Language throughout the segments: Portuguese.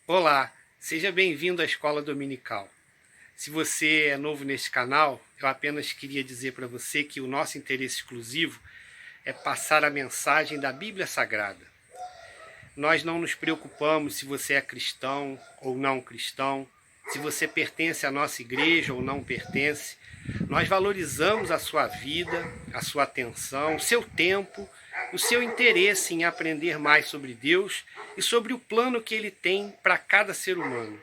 Olá, seja bem-vindo à Escola Dominical. Se você é novo neste canal, eu apenas queria dizer para você que o nosso interesse exclusivo é passar a mensagem da Bíblia Sagrada. Nós não nos preocupamos se você é cristão ou não cristão, se você pertence à nossa igreja ou não pertence. Nós valorizamos a sua vida, a sua atenção, o seu tempo, o seu interesse em aprender mais sobre Deus e sobre o plano que Ele tem para cada ser humano.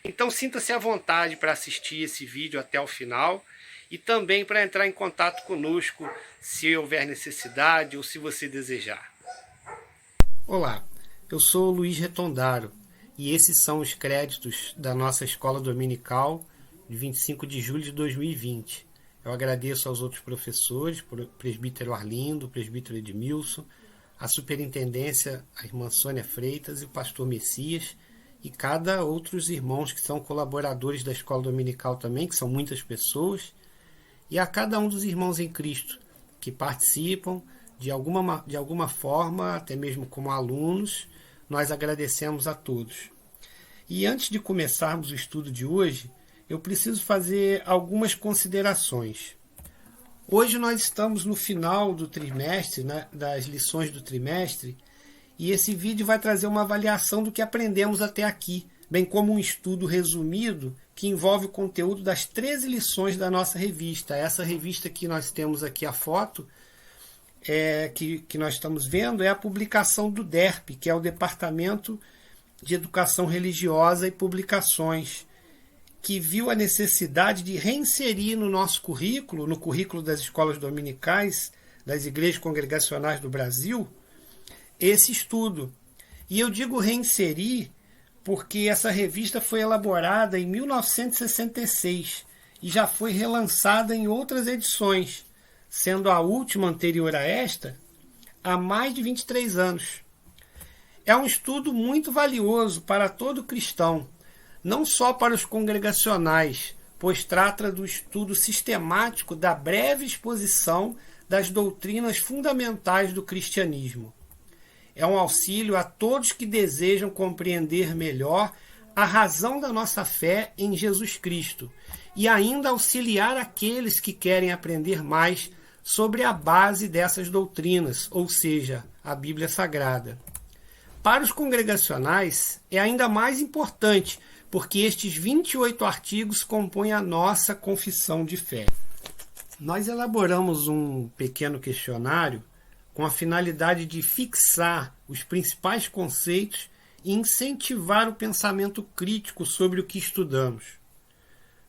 Então sinta-se à vontade para assistir esse vídeo até o final e também para entrar em contato conosco se houver necessidade ou se você desejar. Olá, eu sou o Luiz Retondaro e esses são os créditos da nossa Escola Dominical de 25 de julho de 2020. Eu agradeço aos outros professores, o presbítero Arlindo, o presbítero Edmilson, a superintendência, a irmã Sônia Freitas e o pastor Messias, e cada outros irmãos que são colaboradores da Escola Dominical também, que são muitas pessoas, e a cada um dos irmãos em Cristo que participam de alguma forma, até mesmo como alunos. Nós agradecemos a todos. E antes de começarmos o estudo de hoje, eu preciso fazer algumas considerações. Hoje nós estamos no final do trimestre, né, das lições do trimestre, e esse vídeo vai trazer uma avaliação do que aprendemos até aqui, bem como um estudo resumido que envolve o conteúdo das 13 lições da nossa revista. Essa revista que nós temos aqui a foto, que nós estamos vendo, é a publicação do DERP, que é o Departamento de Educação Religiosa e Publicações, que viu a necessidade de reinserir no nosso currículo, no currículo das escolas dominicais, das igrejas congregacionais do Brasil, esse estudo. E eu digo reinserir porque essa revista foi elaborada em 1966 e já foi relançada em outras edições, sendo a última anterior a esta há mais de 23 anos. É um estudo muito valioso para todo cristão, não só para os congregacionais, pois trata do estudo sistemático da breve exposição das doutrinas fundamentais do cristianismo. É um auxílio a todos que desejam compreender melhor a razão da nossa fé em Jesus Cristo e ainda auxiliar aqueles que querem aprender mais sobre a base dessas doutrinas, ou seja, a Bíblia Sagrada. Para os congregacionais é ainda mais importante, porque estes 28 artigos compõem a nossa confissão de fé. Nós elaboramos um pequeno questionário com a finalidade de fixar os principais conceitos e incentivar o pensamento crítico sobre o que estudamos.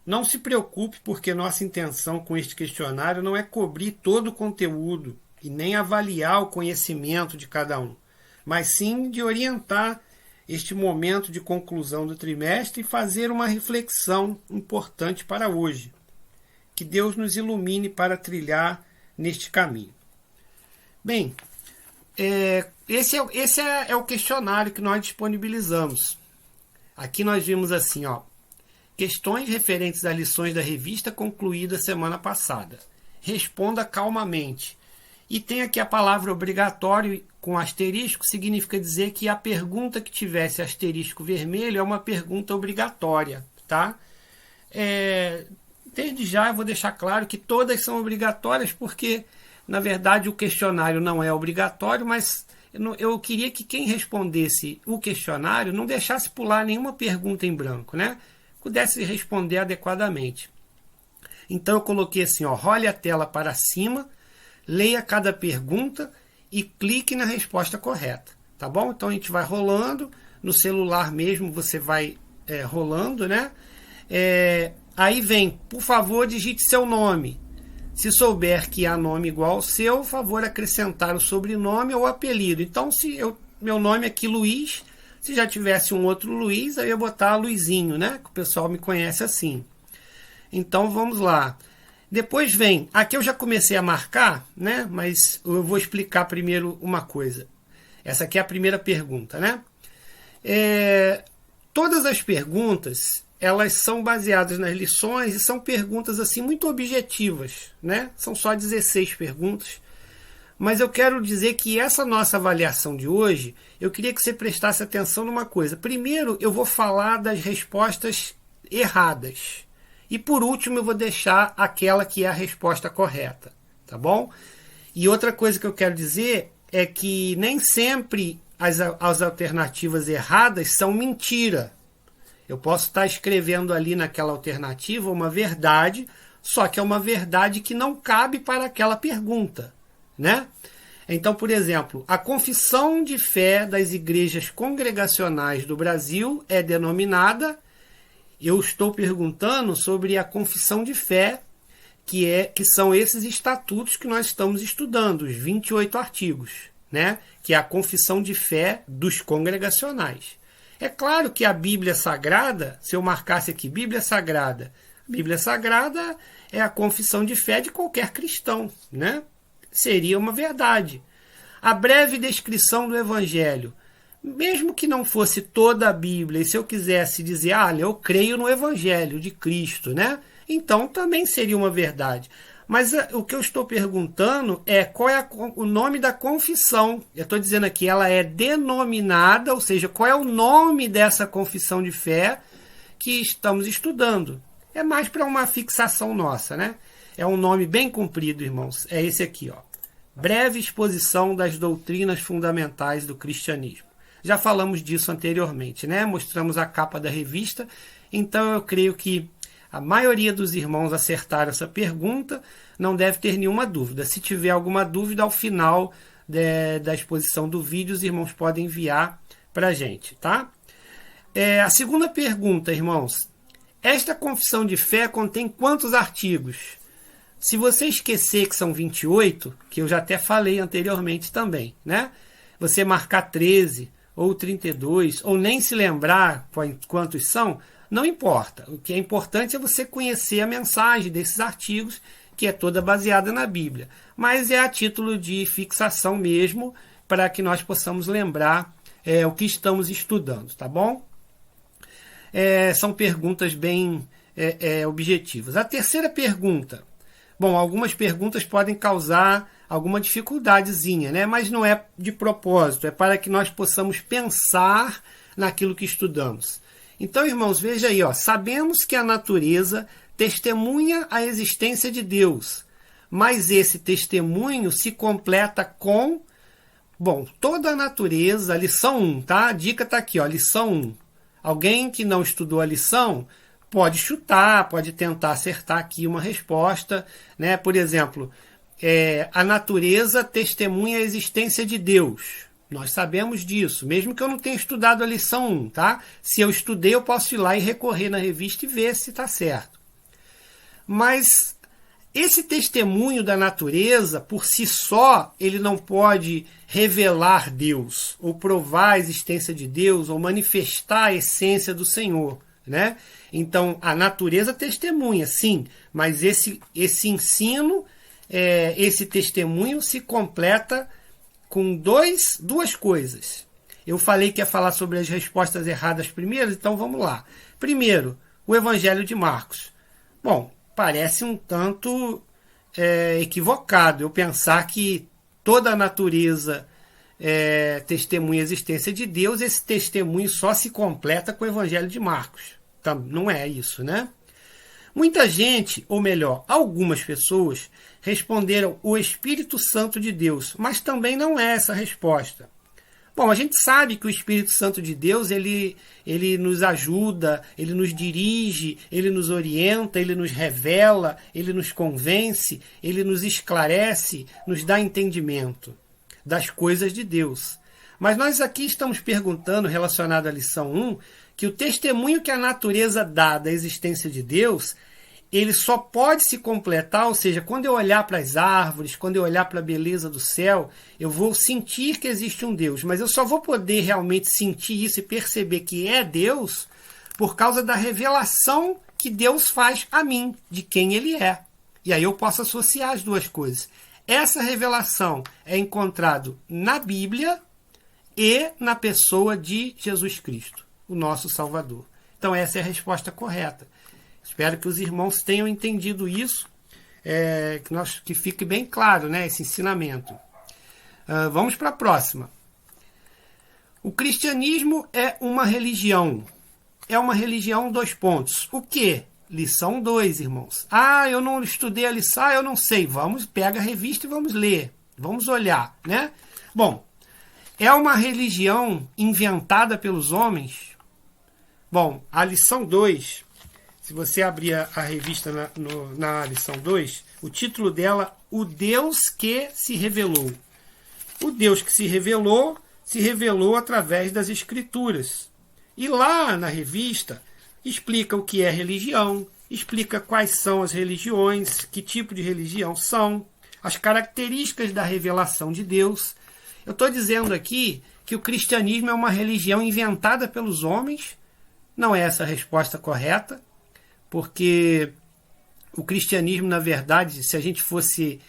Não se preocupe, porque nossa intenção com este questionário não é cobrir todo o conteúdo e nem avaliar o conhecimento de cada um, mas sim de orientar este momento de conclusão do trimestre e fazer uma reflexão importante para hoje. Que Deus nos ilumine para trilhar neste caminho. Bem, esse é o questionário que nós disponibilizamos. Aqui nós vimos assim, questões referentes às lições da revista concluída semana passada. Responda calmamente. E tem aqui a palavra obrigatório com asterisco, significa dizer que a pergunta que tivesse asterisco vermelho é uma pergunta obrigatória, tá? Desde já eu vou deixar claro que todas são obrigatórias, porque, na verdade, o questionário não é obrigatório, mas eu queria que quem respondesse o questionário não deixasse pular nenhuma pergunta em branco, né? Pudesse responder adequadamente. Então eu coloquei assim, role a tela para cima, leia cada pergunta e clique na resposta correta, tá bom? Então a gente vai rolando, no celular mesmo você vai rolando, né? Aí vem, por favor, digite seu nome. Se souber que há nome igual ao seu, por favor, acrescentar o sobrenome ou apelido. Então, meu nome aqui Luiz, se já tivesse um outro Luiz, aí eu ia botar Luizinho, né? Que o pessoal me conhece assim. Então vamos lá. Depois vem, aqui eu já comecei a marcar, né? Mas eu vou explicar primeiro uma coisa. Essa aqui é a primeira pergunta, né? Todas as perguntas, elas são baseadas nas lições e são perguntas assim muito objetivas, né? São só 16 perguntas, Mas eu quero dizer que essa nossa avaliação de hoje, eu queria que você prestasse atenção numa coisa. Primeiro, eu vou falar das respostas erradas. E por último, eu vou deixar aquela que é a resposta correta. Tá bom? E outra coisa que eu quero dizer é que nem sempre as alternativas erradas são mentira. Eu posso estar escrevendo ali naquela alternativa uma verdade, só que é uma verdade que não cabe para aquela pergunta, né? Então, por exemplo, a confissão de fé das igrejas congregacionais do Brasil é denominada. Eu estou perguntando sobre a confissão de fé, que são esses estatutos que nós estamos estudando, os 28 artigos, né? Que é a confissão de fé dos congregacionais. É claro que a Bíblia Sagrada, se eu marcasse aqui Bíblia Sagrada é a confissão de fé de qualquer cristão, né? Seria uma verdade. A breve descrição do Evangelho, mesmo que não fosse toda a Bíblia, e se eu quisesse dizer, eu creio no Evangelho de Cristo, né? Então também seria uma verdade. Mas o que eu estou perguntando é qual é o nome da confissão. Eu estou dizendo aqui, ela é denominada, ou seja, qual é o nome dessa confissão de fé que estamos estudando. É mais para uma fixação nossa, né? É um nome bem comprido, irmãos. É esse aqui, ó. Breve exposição das doutrinas fundamentais do cristianismo. Já falamos disso anteriormente, né? Mostramos a capa da revista. Então eu creio que a maioria dos irmãos acertaram essa pergunta, não deve ter nenhuma dúvida. Se tiver alguma dúvida, ao final da exposição do vídeo, os irmãos podem enviar para a gente, tá? A segunda pergunta, irmãos. Esta confissão de fé contém quantos artigos? Se você esquecer que são 28, que eu já até falei anteriormente também, né? Você marcar 13 ou 32, ou nem se lembrar quantos são, não importa. O que é importante é você conhecer a mensagem desses artigos, que é toda baseada na Bíblia. Mas é a título de fixação mesmo, para que nós possamos lembrar o que estamos estudando, tá bom? São perguntas bem objetivas. A terceira pergunta. Bom, algumas perguntas podem causar alguma dificuldadezinha, né? Mas não é de propósito, é para que nós possamos pensar naquilo que estudamos. Então, irmãos, veja aí, ó, sabemos que a natureza testemunha a existência de Deus, mas esse testemunho se completa com, toda a natureza, lição 1, tá? A dica está aqui, ó, lição 1. Alguém que não estudou a lição pode chutar, pode tentar acertar aqui uma resposta, né? Por exemplo, a natureza testemunha a existência de Deus. Nós sabemos disso, mesmo que eu não tenha estudado a lição 1, tá? Se eu estudei, eu posso ir lá e recorrer na revista e ver se está certo. Mas esse testemunho da natureza, por si só, ele não pode revelar Deus, ou provar a existência de Deus, ou manifestar a essência do Senhor, né? Então, a natureza testemunha, sim, mas esse ensino, esse testemunho se completa com duas coisas. Eu falei que ia falar sobre as respostas erradas primeiro, então vamos lá. Primeiro, o Evangelho de Marcos. Bom, parece um tanto equivocado eu pensar que toda a natureza testemunha a existência de Deus, esse testemunho só se completa com o Evangelho de Marcos. Então, não é isso, né? Muita gente, ou melhor, algumas pessoas, responderam o Espírito Santo de Deus, mas também não é essa a resposta. Bom, a gente sabe que o Espírito Santo de Deus, ele nos ajuda, ele nos dirige, ele nos orienta, ele nos revela, ele nos convence, ele nos esclarece, nos dá entendimento das coisas de Deus. Mas nós aqui estamos perguntando, relacionado à lição 1, que o testemunho que a natureza dá da existência de Deus, ele só pode se completar, ou seja, quando eu olhar para as árvores, quando eu olhar para a beleza do céu, eu vou sentir que existe um Deus, mas eu só vou poder realmente sentir isso e perceber que é Deus por causa da revelação que Deus faz a mim, de quem Ele é. E aí eu posso associar as duas coisas. Essa revelação é encontrada na Bíblia e na pessoa de Jesus Cristo, o nosso Salvador. Então essa é a resposta correta. Espero que os irmãos tenham entendido isso, que fique bem claro, né, esse ensinamento. Vamos para a próxima. O cristianismo é uma religião. É uma religião, 2 pontos. O quê? Lição 2, irmãos. Eu não estudei a lição, eu não sei. Pega a revista e vamos ler. Vamos olhar, né? Bom, é uma religião inventada pelos homens? Bom, a lição 2, se você abrir a revista na lição 2, o título dela, O Deus que se revelou. O Deus que se revelou através das Escrituras. E lá na revista explica o que é religião, explica quais são as religiões, que tipo de religião são, as características da revelação de Deus. Eu estou dizendo aqui que o cristianismo é uma religião inventada pelos homens. Não é essa a resposta correta, porque o cristianismo, na verdade, se a gente fosse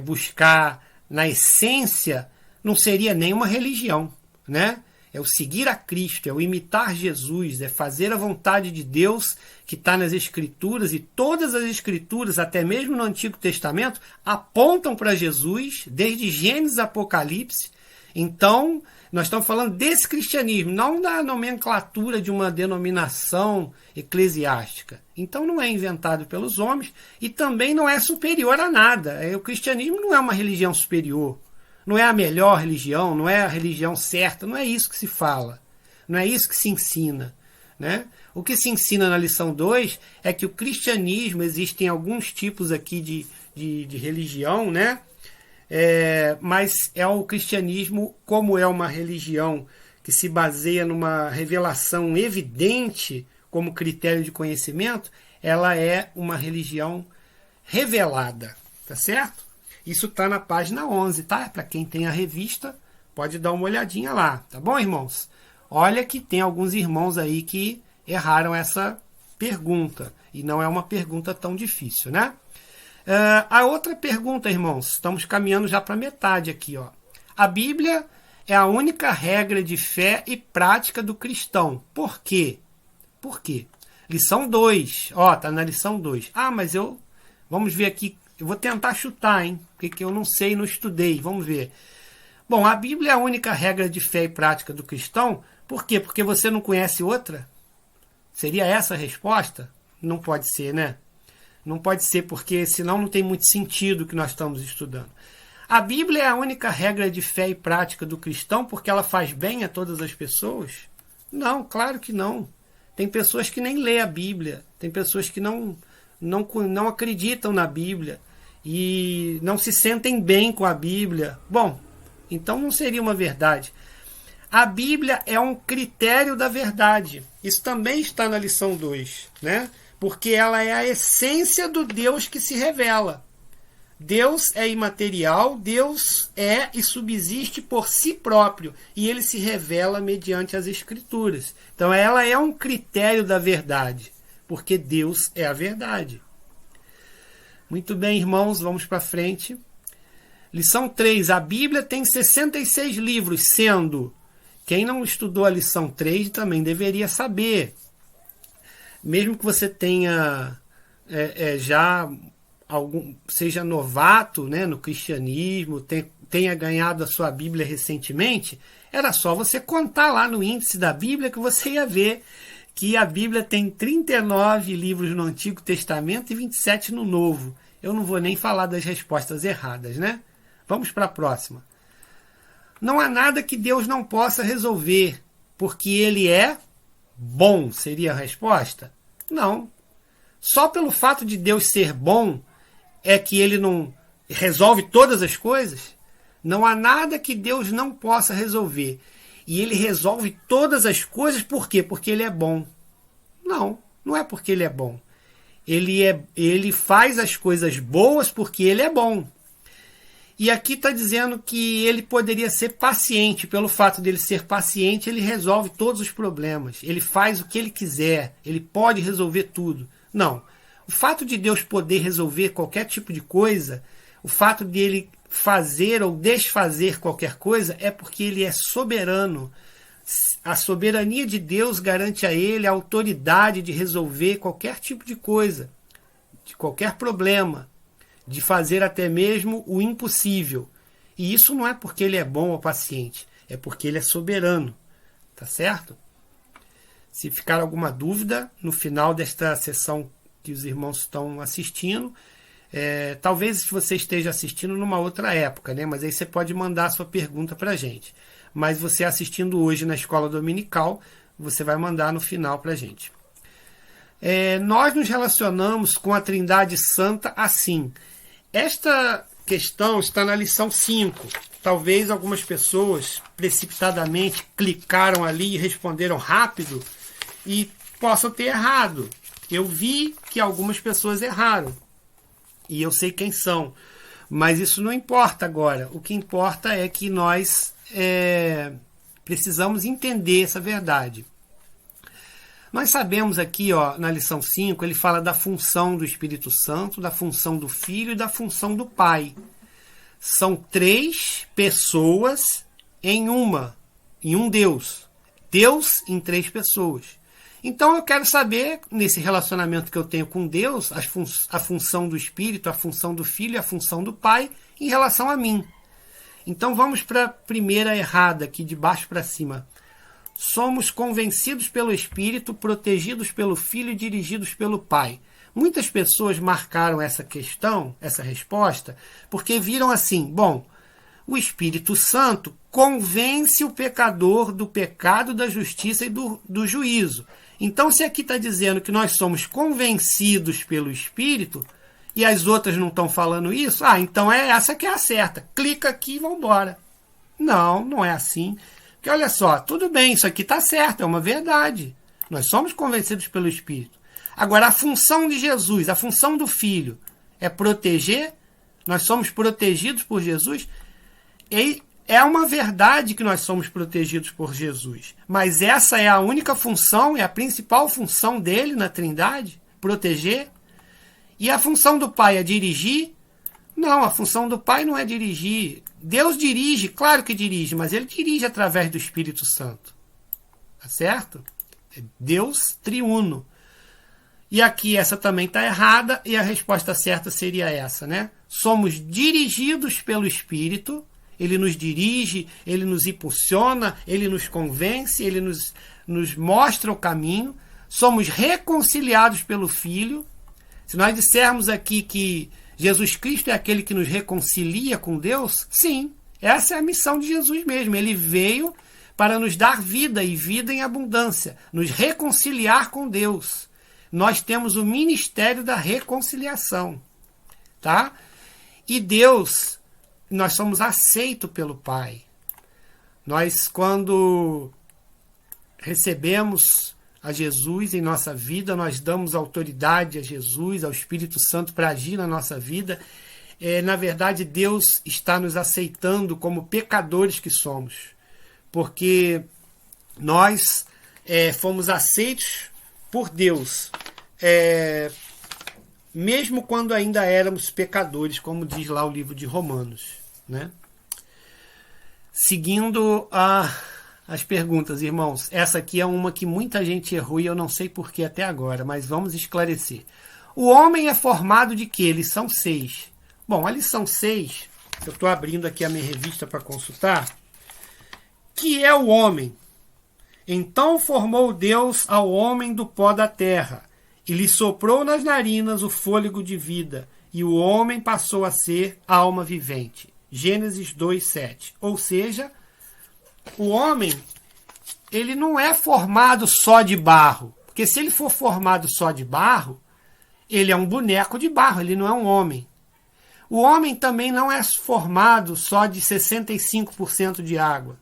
buscar na essência, não seria nem uma religião, né? É o seguir a Cristo, é o imitar Jesus, é fazer a vontade de Deus que está nas Escrituras, e todas as Escrituras, até mesmo no Antigo Testamento, apontam para Jesus, desde Gênesis a Apocalipse. Então, nós estamos falando desse cristianismo, não da nomenclatura de uma denominação eclesiástica. Então não é inventado pelos homens e também não é superior a nada. O cristianismo não é uma religião superior, não é a melhor religião, não é a religião certa, não é isso que se fala, não é isso que se ensina, né? O que se ensina na lição 2 é que o cristianismo, existem alguns tipos aqui de religião, né? Mas é o cristianismo, como é uma religião que se baseia numa revelação evidente como critério de conhecimento, ela é uma religião revelada, tá certo? Isso está na página 11, tá? Para quem tem a revista, pode dar uma olhadinha lá, tá bom, irmãos? Olha que tem alguns irmãos aí que erraram essa pergunta, e não é uma pergunta tão difícil, né? A outra pergunta, irmãos, estamos caminhando já para metade aqui, ó. A Bíblia é a única regra de fé e prática do cristão. Por quê? Por quê? Lição 2, ó, tá na lição 2. Mas vamos ver aqui, eu vou tentar chutar, hein, porque eu não sei, não estudei, vamos ver. Bom, a Bíblia é a única regra de fé e prática do cristão. Por quê? Porque você não conhece outra? Seria essa a resposta? Não pode ser, né? Não pode ser, porque senão não tem muito sentido o que nós estamos estudando. A Bíblia é a única regra de fé e prática do cristão porque ela faz bem a todas as pessoas? Não, claro que não. Tem pessoas que nem lêem a Bíblia, tem pessoas que não acreditam na Bíblia e não se sentem bem com a Bíblia. Bom, então não seria uma verdade. A Bíblia é um critério da verdade. Isso também está na lição 2, né? Porque ela é a essência do Deus que se revela. Deus é imaterial, Deus é e subsiste por si próprio, e ele se revela mediante as Escrituras. Então ela é um critério da verdade, porque Deus é a verdade. Muito bem, irmãos, vamos para frente. Lição 3. A Bíblia tem 66 livros, sendo... Quem não estudou a lição 3 também deveria saber. Mesmo que você tenha seja novato, né, no cristianismo, tenha ganhado a sua Bíblia recentemente, era só você contar lá no índice da Bíblia que você ia ver que a Bíblia tem 39 livros no Antigo Testamento e 27 no Novo. Eu não vou nem falar das respostas erradas, né? Vamos para a próxima. Não há nada que Deus não possa resolver, porque Ele é bom, seria a resposta? Não. Só pelo fato de Deus ser bom é que Ele não resolve todas as coisas? Não há nada que Deus não possa resolver. E Ele resolve todas as coisas, por quê? Porque Ele é bom. Não, não é porque Ele é bom. Ele faz as coisas boas porque Ele é bom. E aqui está dizendo que ele poderia ser paciente. Pelo fato dele ser paciente, ele resolve todos os problemas. Ele faz o que ele quiser. Ele pode resolver tudo. Não. O fato de Deus poder resolver qualquer tipo de coisa, o fato de ele fazer ou desfazer qualquer coisa, é porque ele é soberano. A soberania de Deus garante a ele a autoridade de resolver qualquer tipo de coisa, de qualquer problema, de fazer até mesmo o impossível. E isso não é porque ele é bom ou paciente, é porque ele é soberano. Tá certo? Se ficar alguma dúvida, no final desta sessão que os irmãos estão assistindo, talvez você esteja assistindo numa outra época, né? Mas aí você pode mandar a sua pergunta para a gente. Mas você assistindo hoje na escola dominical, você vai mandar no final para a gente. Nós nos relacionamos com a Trindade Santa assim. Esta questão está na lição 5. Talvez algumas pessoas precipitadamente clicaram ali e responderam rápido e possam ter errado. Eu vi que algumas pessoas erraram e eu sei quem são, mas isso não importa agora. O que importa é que nós precisamos entender essa verdade. Nós sabemos aqui, na lição 5, ele fala da função do Espírito Santo, da função do Filho e da função do Pai. São 3 pessoas em um Deus. Deus em 3 pessoas. Então eu quero saber, nesse relacionamento que eu tenho com Deus, a função do Espírito, a função do Filho e a função do Pai em relação a mim. Então vamos para a primeira errada, aqui de baixo para cima. Somos convencidos pelo Espírito, protegidos pelo Filho e dirigidos pelo Pai. Muitas pessoas marcaram essa questão, essa resposta, porque viram assim, bom, o Espírito Santo convence o pecador do pecado, da justiça e do juízo. Então, se aqui está dizendo que nós somos convencidos pelo Espírito, e as outras não estão falando isso, então é essa que é a certa. Clica aqui e vamos embora. Não, não é assim. Porque olha só, tudo bem, isso aqui está certo, é uma verdade. Nós somos convencidos pelo Espírito. Agora, a função de Jesus, a função do Filho, é proteger. Nós somos protegidos por Jesus. E é uma verdade que nós somos protegidos por Jesus. Mas essa é a única função, é a principal função dele na Trindade, proteger. E a função do Pai é dirigir? Não, a função do Pai não é dirigir. Deus dirige, claro que dirige, mas ele dirige através do Espírito Santo. Tá certo? É Deus triuno. E aqui essa também está errada e a resposta certa seria essa, né? Somos dirigidos pelo Espírito, ele nos dirige, ele nos impulsiona, ele nos convence, ele nos mostra o caminho. Somos reconciliados pelo Filho. Se nós dissermos aqui que Jesus Cristo é aquele que nos reconcilia com Deus, sim, essa é a missão de Jesus mesmo. Ele veio para nos dar vida e vida em abundância, nos reconciliar com Deus. Nós temos o ministério da reconciliação, tá? E Deus, nós somos aceitos pelo Pai. Nós, quando recebemos a Jesus em nossa vida, nós damos autoridade a Jesus, ao Espírito Santo para agir na nossa vida. Na verdade, Deus está nos aceitando como pecadores que somos, porque nós fomos aceitos por Deus, mesmo quando ainda éramos pecadores, como diz lá o livro de Romanos, né? Seguindo as perguntas, irmãos, essa aqui é uma que muita gente errou e eu não sei porquê até agora, mas vamos esclarecer. O homem é formado de quê? Lição 6. Bom, a lição 6, eu estou abrindo aqui a minha revista para consultar, que é o homem. Então formou Deus ao homem do pó da terra, e lhe soprou nas narinas o fôlego de vida, e o homem passou a ser alma vivente. Gênesis 2:7. Ou seja, o homem, ele não é formado só de barro, porque se ele for formado só de barro, ele é um boneco de barro, ele não é um homem. O homem também não é formado só de 65% de água.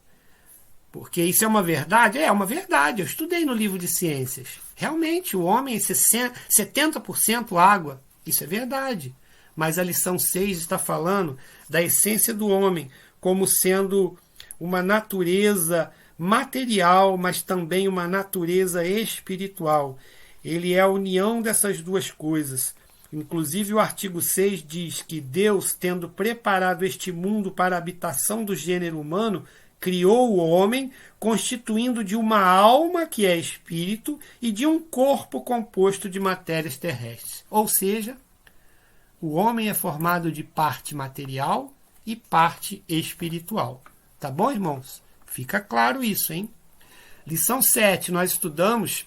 Porque isso é uma verdade? É uma verdade. Eu estudei no livro de ciências. Realmente, o homem é 70% água. Isso é verdade. Mas a lição 6 está falando da essência do homem como sendo uma natureza material, mas também uma natureza espiritual. Ele é a união dessas duas coisas. Inclusive, o artigo 6 diz que Deus, tendo preparado este mundo para a habitação do gênero humano, criou o homem, constituindo de uma alma, que é espírito, e de um corpo composto de matérias terrestres. Ou seja, o homem é formado de parte material e parte espiritual. Tá bom, irmãos? Fica claro isso, hein? Lição 7, nós estudamos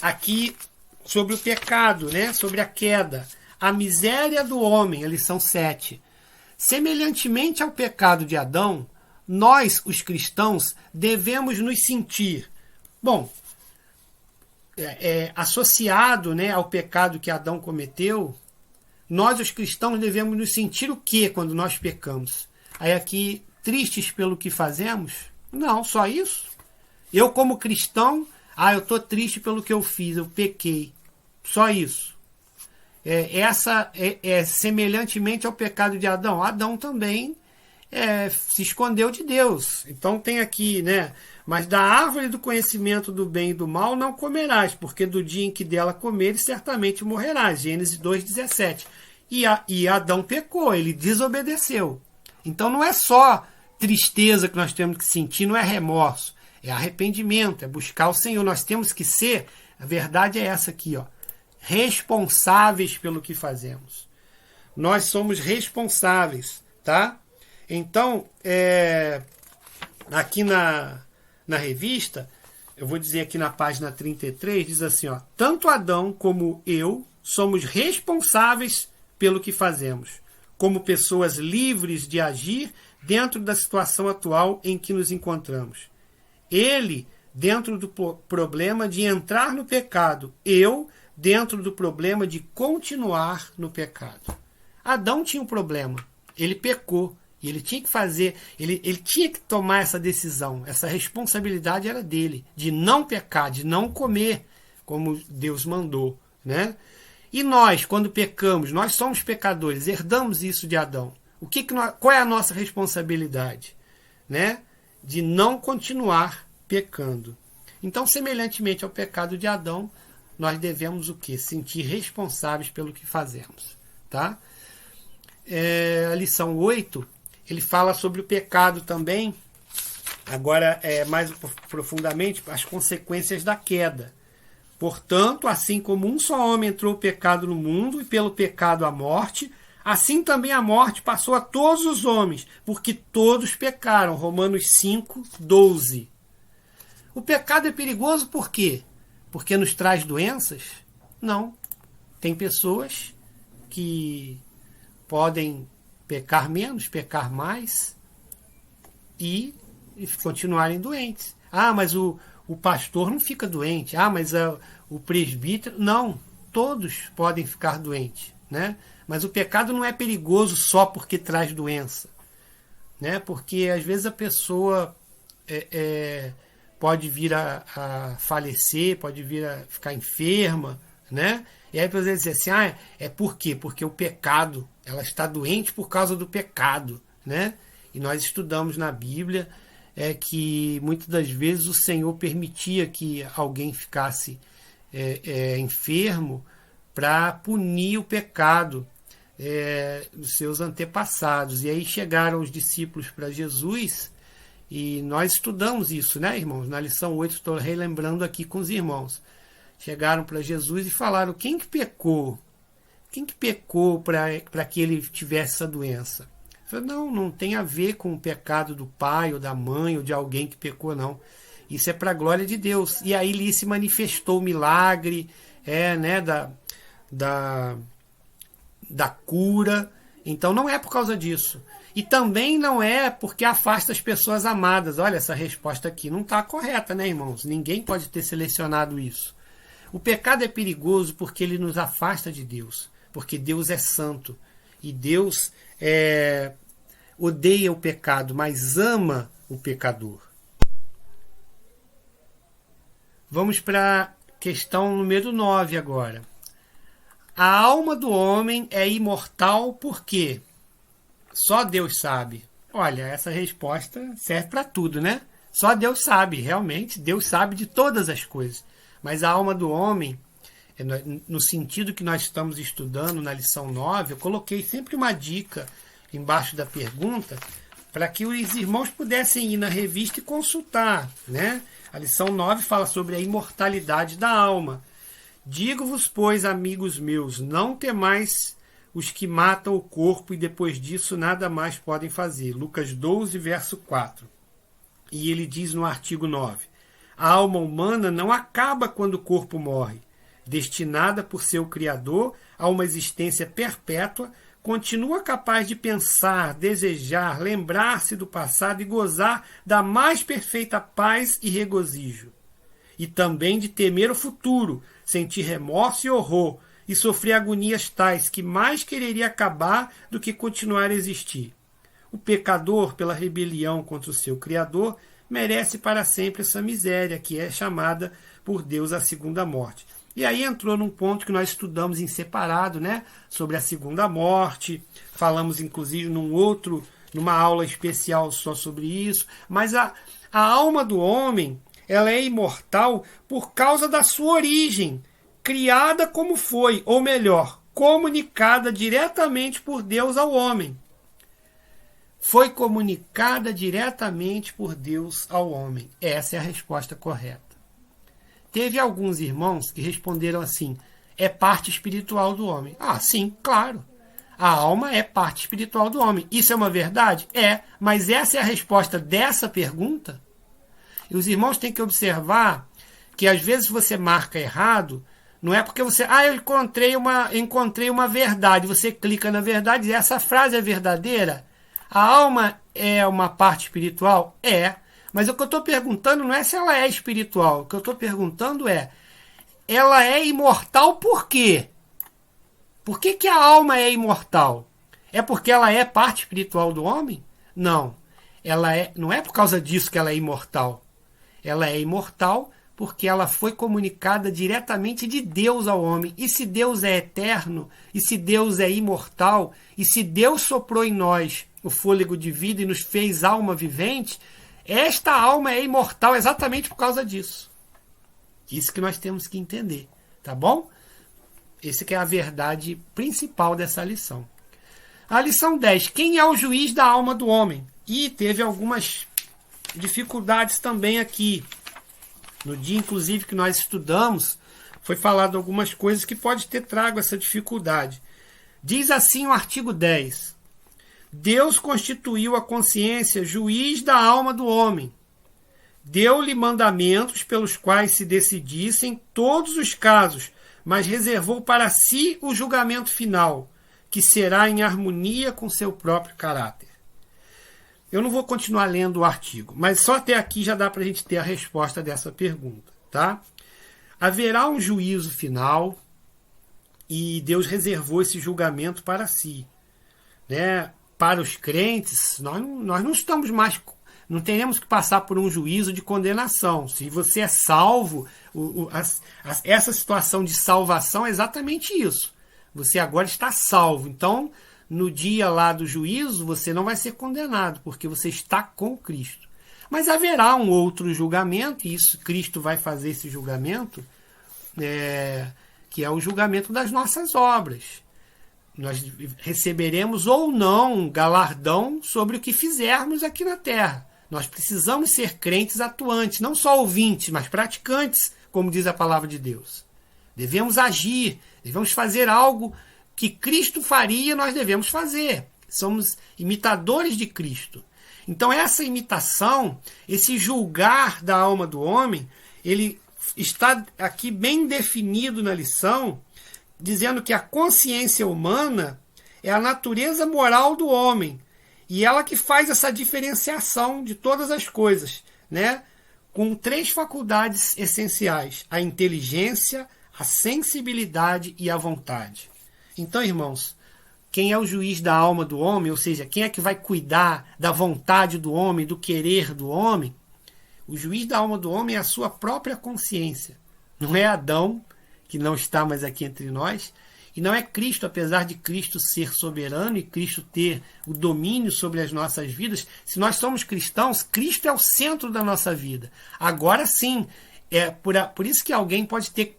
aqui sobre o pecado, né? Sobre a queda. A miséria do homem, a lição 7. Semelhantemente ao pecado de Adão, nós, os cristãos, devemos nos sentir, associado, né, ao pecado que Adão cometeu. Nós, os cristãos, devemos nos sentir o quê quando nós pecamos? Aí aqui, tristes pelo que fazemos? Não, só isso. Eu, como cristão, eu estou triste pelo que eu fiz, eu pequei. Só isso. Semelhantemente ao pecado de Adão. Adão também se escondeu de Deus. Então tem aqui, né? Mas da árvore do conhecimento do bem e do mal não comerás, porque do dia em que dela comeres, certamente morrerás. Gênesis 2,17. E Adão pecou, ele desobedeceu. Então não é só tristeza que nós temos que sentir, não é remorso. É arrependimento, é buscar o Senhor. Nós temos que ser, a verdade é essa aqui, ó, responsáveis pelo que fazemos. Nós somos responsáveis, tá? Então, aqui na revista, eu vou dizer aqui na página 33, diz assim, ó, tanto Adão como eu somos responsáveis pelo que fazemos, como pessoas livres de agir dentro da situação atual em que nos encontramos. Ele, dentro do problema de entrar no pecado, eu, dentro do problema de continuar no pecado. Adão tinha um problema, ele pecou, e ele tinha que fazer, ele tinha que tomar essa decisão, essa responsabilidade era dele, de não pecar, de não comer, como Deus mandou, né? E nós, quando pecamos, nós somos pecadores, herdamos isso de Adão. Qual é a nossa responsabilidade? Né? De não continuar pecando. Então, semelhantemente ao pecado de Adão, nós devemos o quê? Sentir responsáveis pelo que fazemos. Tá? A lição 8, ele fala sobre o pecado também, agora mais profundamente, as consequências da queda. Portanto, assim como um só homem entrou o pecado no mundo, e pelo pecado a morte, assim também a morte passou a todos os homens, porque todos pecaram. Romanos 5, 12. O pecado é perigoso por quê? Porque nos traz doenças? Não. Tem pessoas que podem pecar menos, pecar mais e continuarem doentes. Mas o pastor não fica doente. Mas o presbítero... Não, todos podem ficar doentes, né? Mas o pecado não é perigoso só porque traz doença, né? Porque às vezes a pessoa pode vir a falecer, pode vir a ficar enferma, né? E aí você diz assim, por quê? Porque o pecado, ela está doente por causa do pecado, né? E nós estudamos na Bíblia que muitas das vezes o Senhor permitia que alguém ficasse enfermo para punir o pecado dos seus antepassados. E aí chegaram os discípulos para Jesus e nós estudamos isso, né, irmãos? Na lição 8, estou relembrando aqui com os irmãos. Chegaram para Jesus e falaram, quem que pecou? Quem que pecou para que ele tivesse essa doença? Não tem a ver com o pecado do pai ou da mãe ou de alguém que pecou, não. Isso é para a glória de Deus. E aí ali se manifestou o milagre né, da cura. Então não é por causa disso. E também não é porque afasta as pessoas amadas. Olha, essa resposta aqui não está correta, né, irmãos? Ninguém pode ter selecionado isso. O pecado é perigoso porque ele nos afasta de Deus. Porque Deus é santo. E Deus odeia o pecado, mas ama o pecador. Vamos para a questão número 9 agora. A alma do homem é imortal por quê? Só Deus sabe. Olha, essa resposta serve para tudo, né? Só Deus sabe, realmente. Deus sabe de todas as coisas. Mas a alma do homem, no sentido que nós estamos estudando na lição 9, eu coloquei sempre uma dica embaixo da pergunta para que os irmãos pudessem ir na revista e consultar, né? A lição 9 fala sobre a imortalidade da alma. Digo-vos, pois, amigos meus, não temais os que matam o corpo e depois disso nada mais podem fazer. Lucas 12, verso 4. E ele diz no artigo 9: a alma humana não acaba quando o corpo morre. Destinada por seu Criador a uma existência perpétua, continua capaz de pensar, desejar, lembrar-se do passado e gozar da mais perfeita paz e regozijo. E também de temer o futuro, sentir remorso e horror, e sofrer agonias tais que mais quereria acabar do que continuar a existir. O pecador, pela rebelião contra o seu Criador, merece para sempre essa miséria, que é chamada por Deus a segunda morte. E aí entrou num ponto que nós estudamos em separado, né? Sobre a segunda morte. Falamos, inclusive, numa aula especial só sobre isso. Mas a alma do homem, ela é imortal por causa da sua origem, criada como foi, ou melhor, comunicada diretamente por Deus ao homem. Foi comunicada diretamente por Deus ao homem. Essa é a resposta correta. Teve alguns irmãos que responderam assim: é parte espiritual do homem. Ah, sim, claro. A alma é parte espiritual do homem. Isso é uma verdade? É, mas essa é a resposta dessa pergunta? E os irmãos têm que observar que às vezes você marca errado, não é porque você, eu encontrei uma verdade, você clica na verdade e essa frase é verdadeira? A alma é uma parte espiritual? É. Mas o que eu estou perguntando não é se ela é espiritual. O que eu estou perguntando é, ela é imortal por quê? Por que a alma é imortal? É porque ela é parte espiritual do homem? Não. Não é por causa disso que ela é imortal. Ela é imortal porque ela foi comunicada diretamente de Deus ao homem. E se Deus é eterno, e se Deus é imortal, e se Deus soprou em nós o fôlego de vida e nos fez alma vivente, esta alma é imortal exatamente por causa disso. Isso que nós temos que entender, tá bom? Essa que é a verdade principal dessa lição. A lição 10. Quem é o juiz da alma do homem? E teve algumas dificuldades também aqui. No dia, inclusive, que nós estudamos, foi falado algumas coisas que pode ter trago essa dificuldade. Diz assim o artigo 10. Deus constituiu a consciência juiz da alma do homem. Deu-lhe mandamentos pelos quais se decidissem todos os casos, mas reservou para si o julgamento final, que será em harmonia com seu próprio caráter. Eu não vou continuar lendo o artigo, mas só até aqui já dá para a gente ter a resposta dessa pergunta, tá? Haverá um juízo final e Deus reservou esse julgamento para si, né? Para os crentes, nós não estamos mais, não teremos que passar por um juízo de condenação. Se você é salvo, essa situação de salvação é exatamente isso. Você agora está salvo. Então, no dia lá do juízo, você não vai ser condenado, porque você está com Cristo. Mas haverá um outro julgamento, e isso Cristo vai fazer esse julgamento, que é o julgamento das nossas obras. Nós receberemos ou não um galardão sobre o que fizermos aqui na terra. Nós precisamos ser crentes atuantes, não só ouvintes, mas praticantes, como diz a palavra de Deus. Devemos agir, devemos fazer algo que Cristo faria, nós devemos fazer. Somos imitadores de Cristo. Então essa imitação, esse julgar da alma do homem, ele está aqui bem definido na lição, dizendo que a consciência humana é a natureza moral do homem. E ela que faz essa diferenciação de todas as coisas, né? Com 3 faculdades essenciais: a inteligência, a sensibilidade e a vontade. Então, irmãos, quem é o juiz da alma do homem, ou seja, quem é que vai cuidar da vontade do homem, do querer do homem? O juiz da alma do homem é a sua própria consciência. Não é Adão, que não está mais aqui entre nós, e não é Cristo, apesar de Cristo ser soberano e Cristo ter o domínio sobre as nossas vidas. Se nós somos cristãos, Cristo é o centro da nossa vida. Agora sim, é por isso que alguém pode ter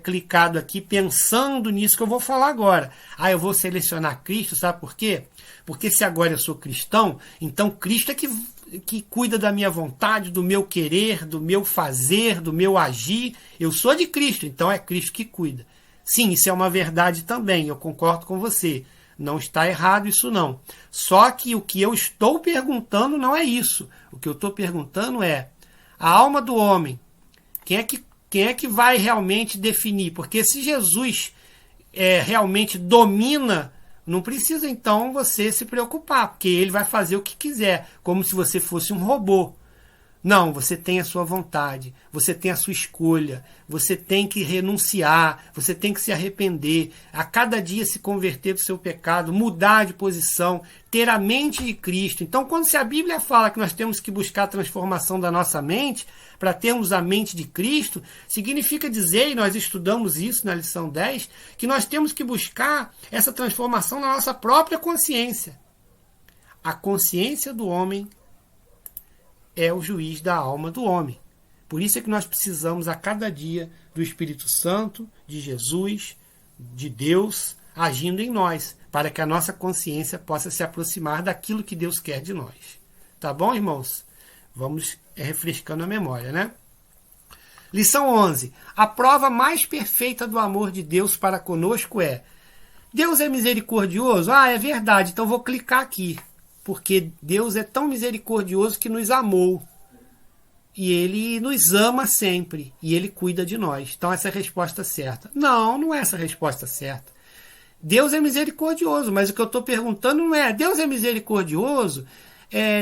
clicado aqui pensando nisso que eu vou falar agora. Eu vou selecionar Cristo, sabe por quê? Porque se agora eu sou cristão, então Cristo é que cuida da minha vontade, do meu querer, do meu fazer, do meu agir. Eu sou de Cristo, então é Cristo que cuida. Sim, isso é uma verdade também, eu concordo com você. Não está errado isso não. Só que o que eu estou perguntando não é isso. O que eu estou perguntando é a alma do homem. Quem é que vai realmente definir? Porque se Jesus realmente domina, não precisa então você se preocupar, porque ele vai fazer o que quiser, como se você fosse um robô. Não, você tem a sua vontade, você tem a sua escolha, você tem que renunciar, você tem que se arrepender, a cada dia se converter do seu pecado, mudar de posição, ter a mente de Cristo. Então, quando se a Bíblia fala que nós temos que buscar a transformação da nossa mente, para termos a mente de Cristo, significa dizer, e nós estudamos isso na lição 10, que nós temos que buscar essa transformação na nossa própria consciência. A consciência do homem é o juiz da alma do homem. Por isso é que nós precisamos a cada dia do Espírito Santo, de Jesus, de Deus, agindo em nós, para que a nossa consciência possa se aproximar daquilo que Deus quer de nós. Tá bom, irmãos? Vamos refrescando a memória, né? Lição 11. A prova mais perfeita do amor de Deus para conosco é: Deus é misericordioso? Ah, é verdade, então vou clicar aqui. Porque Deus é tão misericordioso que nos amou. E Ele nos ama sempre. E Ele cuida de nós. Então essa é a resposta certa. Não, não é essa a resposta certa. Deus é misericordioso, mas o que eu estou perguntando não é: Deus é misericordioso?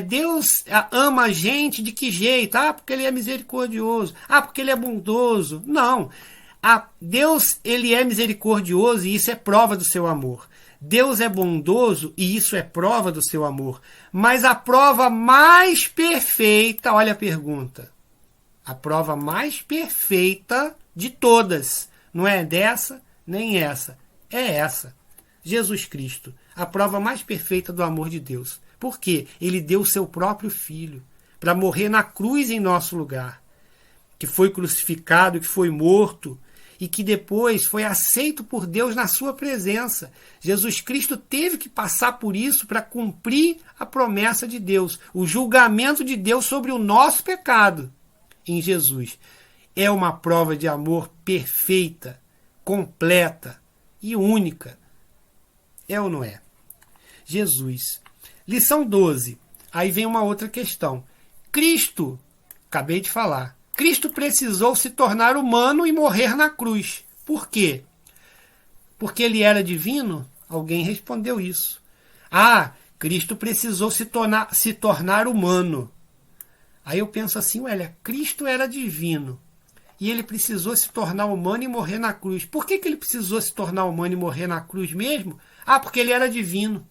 Deus ama a gente de que jeito? Ah, porque Ele é misericordioso. Ah, porque Ele é bondoso. Não. Deus, Ele é misericordioso e isso é prova do seu amor. Deus é bondoso e isso é prova do seu amor. Mas a prova mais perfeita, olha a pergunta. A prova mais perfeita de todas. Não é dessa, nem essa. É essa. Jesus Cristo. A prova mais perfeita do amor de Deus. Por quê? Ele deu o seu próprio Filho para morrer na cruz em nosso lugar. Que foi crucificado, que foi morto, e que depois foi aceito por Deus na sua presença. Jesus Cristo teve que passar por isso para cumprir a promessa de Deus, o julgamento de Deus sobre o nosso pecado em Jesus. É uma prova de amor perfeita, completa e única. É ou não é? Jesus. Lição 12. Aí vem uma outra questão. Cristo, acabei de falar, Cristo precisou se tornar humano e morrer na cruz. Por quê? Porque ele era divino? Alguém respondeu isso. Ah, Cristo precisou se tornar humano. Aí eu penso assim, Cristo era divino. E ele precisou se tornar humano e morrer na cruz. Por que ele precisou se tornar humano e morrer na cruz mesmo? Ah, porque ele era divino.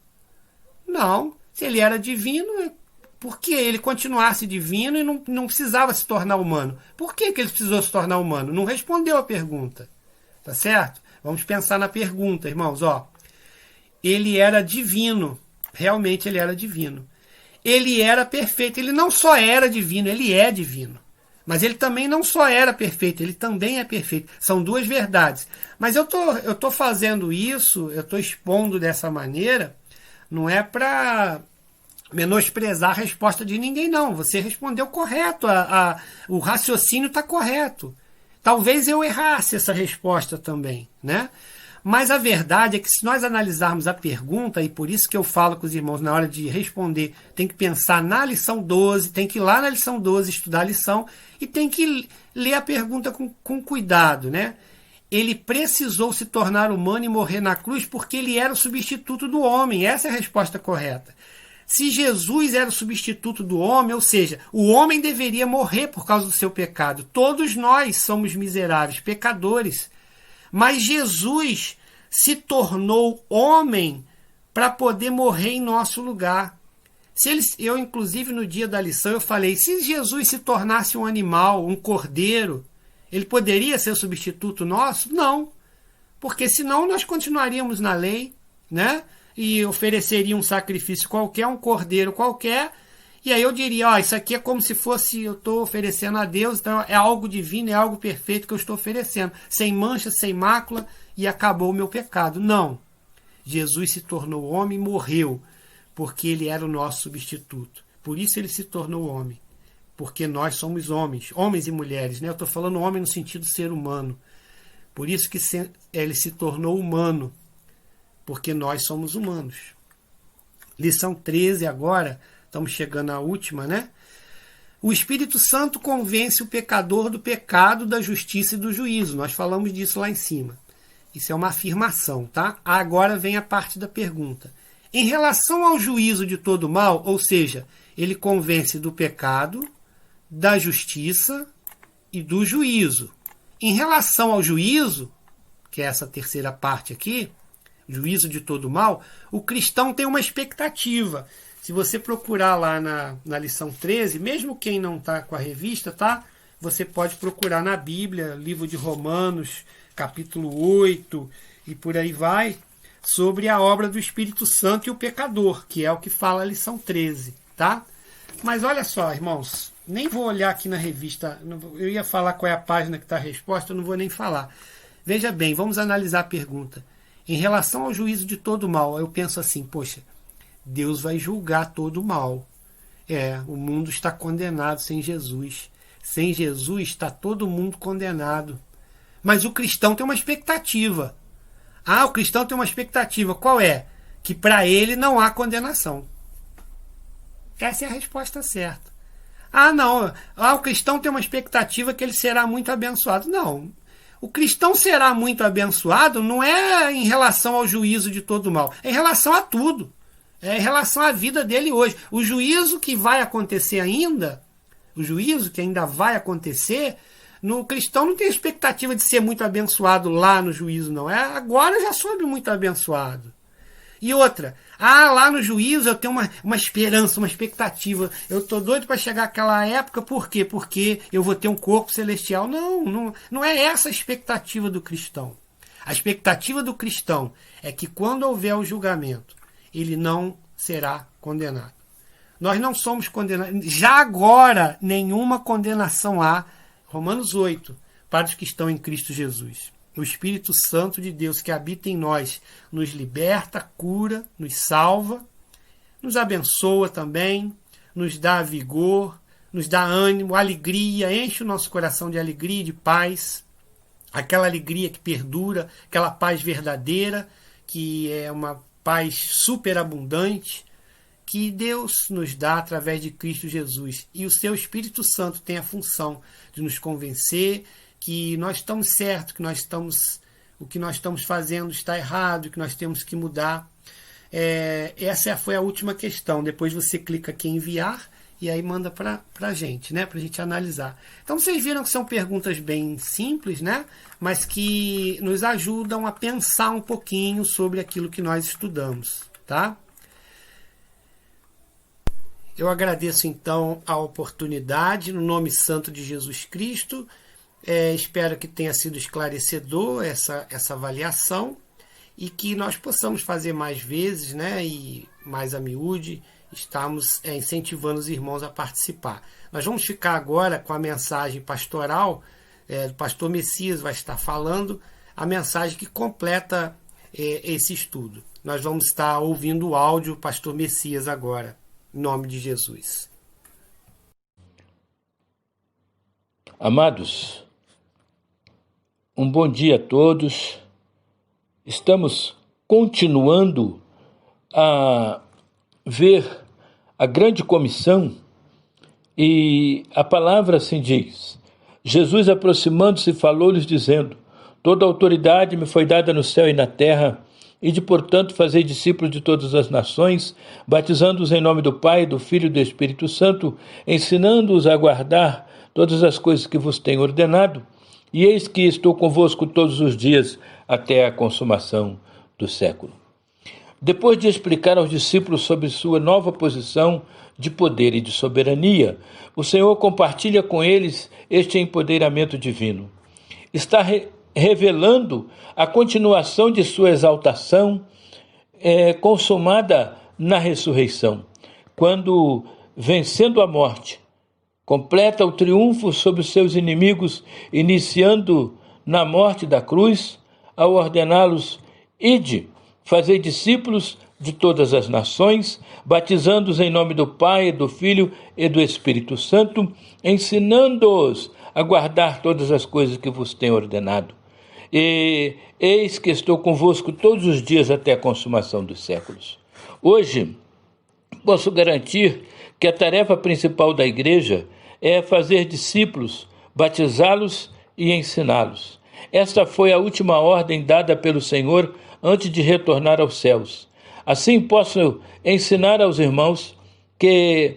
Não, se ele era divino, porque ele continuasse divino e não precisava se tornar humano. Por que ele precisou se tornar humano? Não respondeu a pergunta. Tá certo? Vamos pensar na pergunta, irmãos. Ele era divino. Realmente ele era divino. Ele era perfeito. Ele não só era divino, ele é divino. Mas ele também não só era perfeito, ele também é perfeito. São duas verdades. Mas eu tô fazendo isso, eu estou expondo dessa maneira, não é para menosprezar a resposta de ninguém, não. Você respondeu correto, o raciocínio está correto. Talvez eu errasse essa resposta também, né? Mas a verdade é que se nós analisarmos a pergunta, e por isso que eu falo com os irmãos na hora de responder, tem que pensar na lição 12, tem que ir lá na lição 12 estudar a lição e tem que ler a pergunta com cuidado, né? Ele precisou se tornar humano e morrer na cruz porque ele era o substituto do homem. Essa é a resposta correta. Se Jesus era o substituto do homem, ou seja, o homem deveria morrer por causa do seu pecado. Todos nós somos miseráveis, pecadores. Mas Jesus se tornou homem para poder morrer em nosso lugar. Eu, inclusive, no dia da lição, eu falei, se Jesus se tornasse um animal, um cordeiro, ele poderia ser o substituto nosso? Não. Porque senão nós continuaríamos na lei, né? E ofereceria um sacrifício qualquer, um cordeiro qualquer, e aí eu diria, isso aqui é como se fosse, eu estou oferecendo a Deus, então é algo divino, é algo perfeito que eu estou oferecendo, sem mancha, sem mácula, e acabou o meu pecado. Não. Jesus se tornou homem e morreu, porque ele era o nosso substituto. Por isso ele se tornou homem, porque nós somos homens, homens e mulheres, né? Eu estou falando homem no sentido ser humano. Por isso que ele se tornou humano, porque nós somos humanos. Lição 13 agora, estamos chegando à última, né? O Espírito Santo convence o pecador do pecado, da justiça e do juízo. Nós falamos disso lá em cima. Isso é uma afirmação, tá? Agora vem a parte da pergunta. Em relação ao juízo de todo mal, ou seja, ele convence do pecado, da justiça e do juízo. Em relação ao juízo, que é essa terceira parte aqui, juízo de todo mal, o cristão tem uma expectativa. Se você procurar lá na lição 13, mesmo quem não está com a revista, tá? Você pode procurar na Bíblia, livro de Romanos, capítulo 8, e por aí vai, sobre a obra do Espírito Santo e o pecador, que é o que fala a lição 13, tá? Mas olha só, irmãos, nem vou olhar aqui na revista, eu ia falar qual é a página que está a resposta, eu não vou nem falar. Veja bem, vamos analisar a pergunta. Em relação ao juízo de todo mal, eu penso assim, poxa, Deus vai julgar todo mal. O mundo está condenado sem Jesus. Sem Jesus está todo mundo condenado. Mas o cristão tem uma expectativa. O cristão tem uma expectativa. Qual é? Que para ele não há condenação. Essa é a resposta certa. Não. O cristão tem uma expectativa que ele será muito abençoado. Não. O cristão será muito abençoado não é em relação ao juízo de todo mal. É em relação a tudo. É em relação à vida dele hoje. O juízo que vai acontecer ainda, o juízo que ainda vai acontecer, no cristão não tem expectativa de ser muito abençoado lá no juízo, não. Agora já soube muito abençoado. E outra, lá no juízo eu tenho uma esperança, uma expectativa. Eu estou doido para chegar àquela época, por quê? Porque eu vou ter um corpo celestial. Não é essa a expectativa do cristão. A expectativa do cristão é que quando houver o julgamento, ele não será condenado. Nós não somos condenados. Já agora, nenhuma condenação há, Romanos 8, para os que estão em Cristo Jesus. O Espírito Santo de Deus que habita em nós nos liberta, cura, nos salva, nos abençoa também, nos dá vigor, nos dá ânimo, alegria, enche o nosso coração de alegria e de paz, aquela alegria que perdura, aquela paz verdadeira, que é uma paz superabundante, que Deus nos dá através de Cristo Jesus. E o seu Espírito Santo tem a função de nos convencer que nós estamos certos, o que nós estamos fazendo está errado, que nós temos que mudar. Essa foi a última questão. Depois você clica aqui em enviar e aí manda para a gente, né? Para a gente analisar. Então vocês viram que são perguntas bem simples, né? Mas que nos ajudam a pensar um pouquinho sobre aquilo que nós estudamos, tá? Eu agradeço então a oportunidade, no nome santo de Jesus Cristo. Espero que tenha sido esclarecedor essa avaliação e que nós possamos fazer mais vezes, né, e mais a miúde, estamos incentivando os irmãos a participar. Nós vamos ficar agora com a mensagem pastoral, do pastor Messias vai estar falando, a mensagem que completa esse estudo. Nós vamos estar ouvindo o áudio do pastor Messias agora, em nome de Jesus. Amados, um bom dia a todos. Estamos continuando a ver a grande comissão e a palavra assim diz: Jesus, aproximando-se, falou-lhes dizendo: toda a autoridade me foi dada no céu e na terra, e de portanto fazei discípulos de todas as nações, batizando-os em nome do Pai, do Filho e do Espírito Santo, ensinando-os a guardar todas as coisas que vos tenho ordenado, e eis que estou convosco todos os dias até a consumação do século. Depois de explicar aos discípulos sobre sua nova posição de poder e de soberania, o Senhor compartilha com eles este empoderamento divino. Está revelando a continuação de sua exaltação consumada na ressurreição, quando, vencendo a morte, completa o triunfo sobre os seus inimigos, iniciando na morte da cruz, ao ordená-los: ide, fazei discípulos de todas as nações, batizando-os em nome do Pai, do Filho e do Espírito Santo, ensinando-os a guardar todas as coisas que vos tenho ordenado. e eis que estou convosco todos os dias até a consumação dos séculos. Hoje, posso garantir que a tarefa principal da igreja é fazer discípulos, batizá-los e ensiná-los. Esta foi a última ordem dada pelo Senhor antes de retornar aos céus. Assim posso ensinar aos irmãos que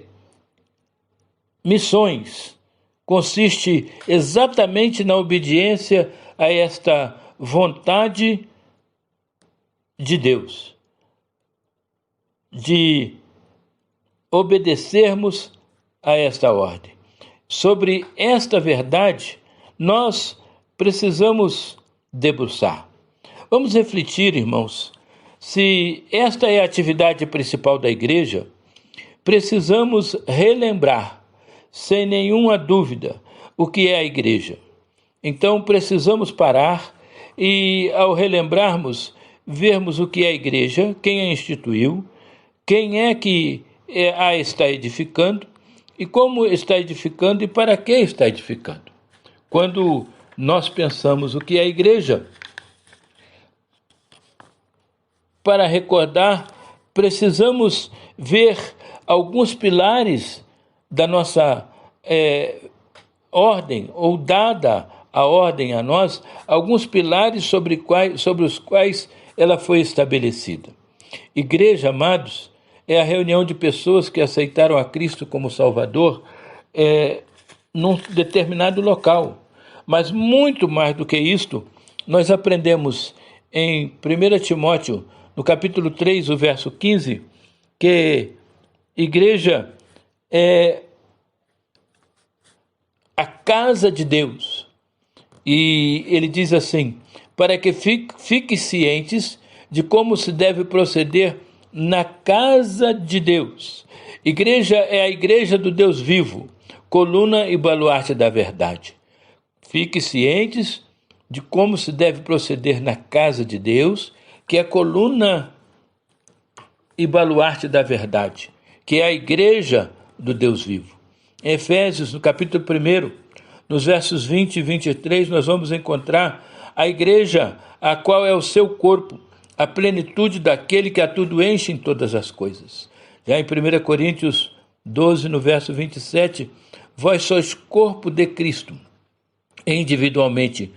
missões consiste exatamente na obediência a esta vontade de Deus, de obedecermos a esta ordem. Sobre esta verdade, nós precisamos debruçar. Vamos refletir, irmãos, se esta é a atividade principal da igreja, precisamos relembrar, sem nenhuma dúvida, o que é a igreja. Então, precisamos parar e, ao relembrarmos, vermos o que é a igreja, quem a instituiu, quem é que a está edificando e como está edificando e para que está edificando. Quando nós pensamos o que é a igreja, para recordar, precisamos ver alguns pilares da nossa ordem, ou dada a ordem a nós, alguns pilares sobre os quais ela foi estabelecida. Igreja, amados, é a reunião de pessoas que aceitaram a Cristo como Salvador num determinado local. Mas muito mais do que isto, nós aprendemos em 1 Timóteo, no capítulo 3, o verso 15, que igreja é a casa de Deus. E ele diz assim, para que fiquem cientes de como se deve proceder na casa de Deus. Igreja é a igreja do Deus vivo, coluna e baluarte da verdade. Fiquem cientes de como se deve proceder na casa de Deus, que é a coluna e baluarte da verdade, que é a igreja do Deus vivo. Em Efésios, no capítulo 1, nos versos 20 e 23, nós vamos encontrar a igreja, a qual é o seu corpo, a plenitude daquele que a tudo enche em todas as coisas. Já em 1 Coríntios 12, no verso 27, vós sois corpo de Cristo, individualmente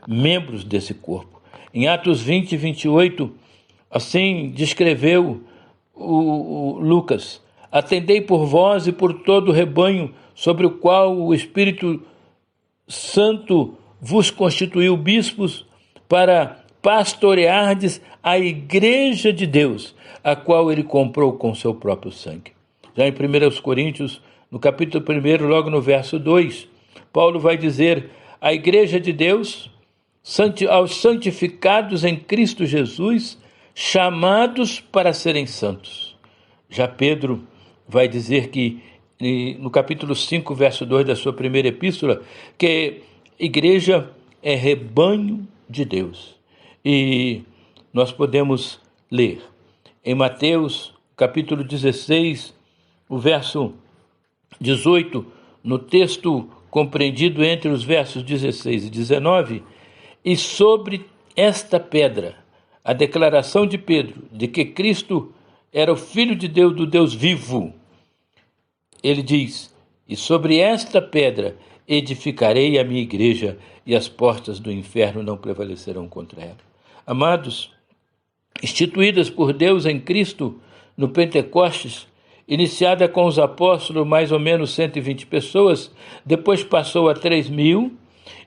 membros desse corpo. Em Atos 20 e 28, assim descreveu o Lucas: atendei por vós e por todo o rebanho sobre o qual o Espírito Santo vos constituiu bispos para pastoreardes a igreja de Deus, a qual ele comprou com seu próprio sangue. Já em 1 Coríntios, no capítulo 1, logo no verso 2, Paulo vai dizer: a igreja de Deus, aos santificados em Cristo Jesus, chamados para serem santos. Já Pedro vai dizer que, no capítulo 5, verso 2 da sua primeira epístola, que igreja é rebanho de Deus. E nós podemos ler em Mateus, capítulo 16, o verso 18, no texto compreendido entre os versos 16 e 19, e sobre esta pedra, a declaração de Pedro de que Cristo era o Filho de Deus, do Deus vivo. Ele diz: e sobre esta pedra edificarei a minha igreja, e as portas do inferno não prevalecerão contra ela. Amados, instituídas por Deus em Cristo no Pentecostes, iniciada com os apóstolos, mais ou menos 120 pessoas, depois passou a 3.000,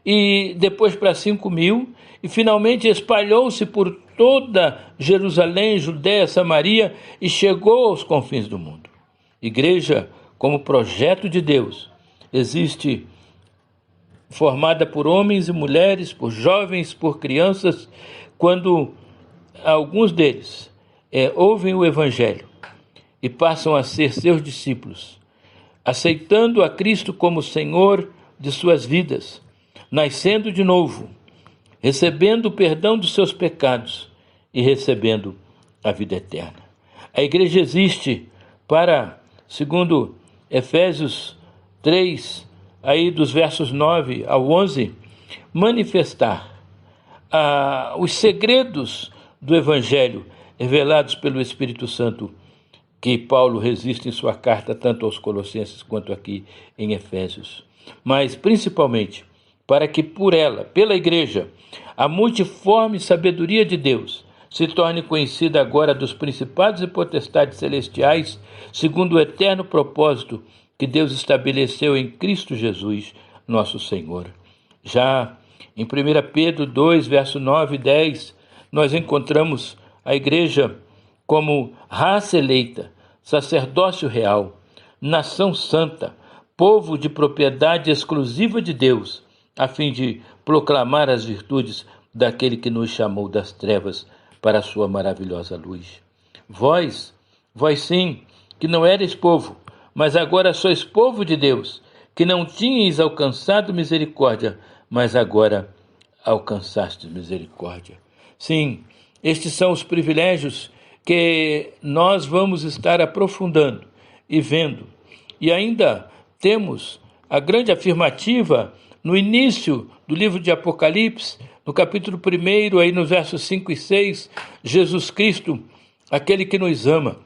e depois para 5.000, e finalmente espalhou-se por toda Jerusalém, Judéia, Samaria, e chegou aos confins do mundo. Igreja, como projeto de Deus, existe formada por homens e mulheres, por jovens, por crianças, quando alguns deles ouvem o Evangelho e passam a ser seus discípulos, aceitando a Cristo como Senhor de suas vidas, nascendo de novo, recebendo o perdão dos seus pecados e recebendo a vida eterna. A igreja existe para, segundo Efésios 3, aí dos versos 9 ao 11, manifestar os segredos do Evangelho revelados pelo Espírito Santo, que Paulo registra em sua carta tanto aos Colossenses quanto aqui em Efésios. Mas, principalmente, para que por ela, pela Igreja, a multiforme sabedoria de Deus se torne conhecida agora dos principados e potestades celestiais, segundo o eterno propósito que Deus estabeleceu em Cristo Jesus, nosso Senhor. Já em 1 Pedro 2, verso 9 e 10, nós encontramos a Igreja como raça eleita, sacerdócio real, nação santa, povo de propriedade exclusiva de Deus, a fim de proclamar as virtudes daquele que nos chamou das trevas para a sua maravilhosa luz. Vós sim, que não eres povo, mas agora sois povo de Deus, que não tinhais alcançado misericórdia, mas agora alcançastes misericórdia. Sim, estes são os privilégios que nós vamos estar aprofundando e vendo. E ainda temos a grande afirmativa no início do livro de Apocalipse, no capítulo 1, aí nos versos 5 e 6, Jesus Cristo, aquele que nos ama,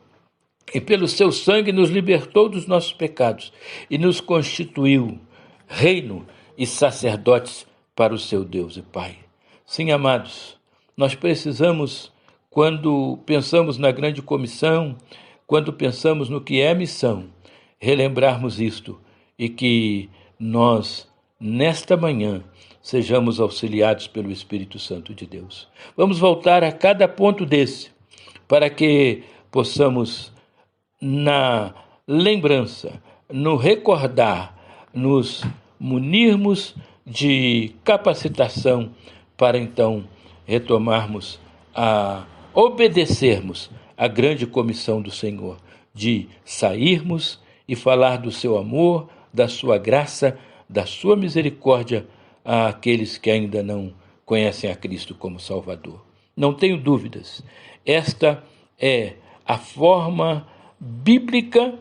e pelo seu sangue nos libertou dos nossos pecados e nos constituiu reino e sacerdotes para o seu Deus e Pai. Sim, amados, nós precisamos, quando pensamos na grande comissão, quando pensamos no que é missão, relembrarmos isto e que nós, nesta manhã, sejamos auxiliados pelo Espírito Santo de Deus. Vamos voltar a cada ponto desse, para que possamos, na lembrança, no recordar, nos munirmos de capacitação para então retomarmos a obedecermos a grande comissão do Senhor, de sairmos e falar do seu amor, da sua graça, da sua misericórdia àqueles que ainda não conhecem a Cristo como Salvador. Não tenho dúvidas, esta é a forma bíblica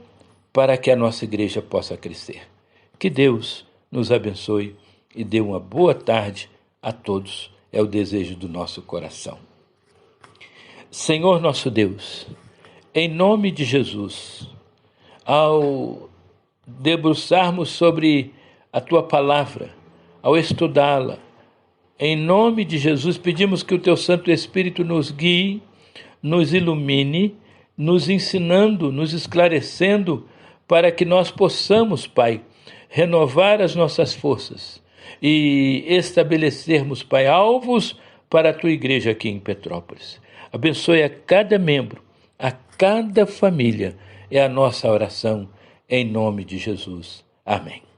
para que a nossa igreja possa crescer. Que Deus nos abençoe e dê uma boa tarde a todos, é o desejo do nosso coração. Senhor nosso Deus, em nome de Jesus, ao debruçarmos sobre a Tua palavra, ao estudá-la, em nome de Jesus, pedimos que o Teu Santo Espírito nos guie, nos ilumine, nos ensinando, nos esclarecendo, para que nós possamos, Pai, renovar as nossas forças e estabelecermos, Pai, alvos para a Tua igreja aqui em Petrópolis. Abençoe a cada membro, a cada família, é a nossa oração, em nome de Jesus. Amém.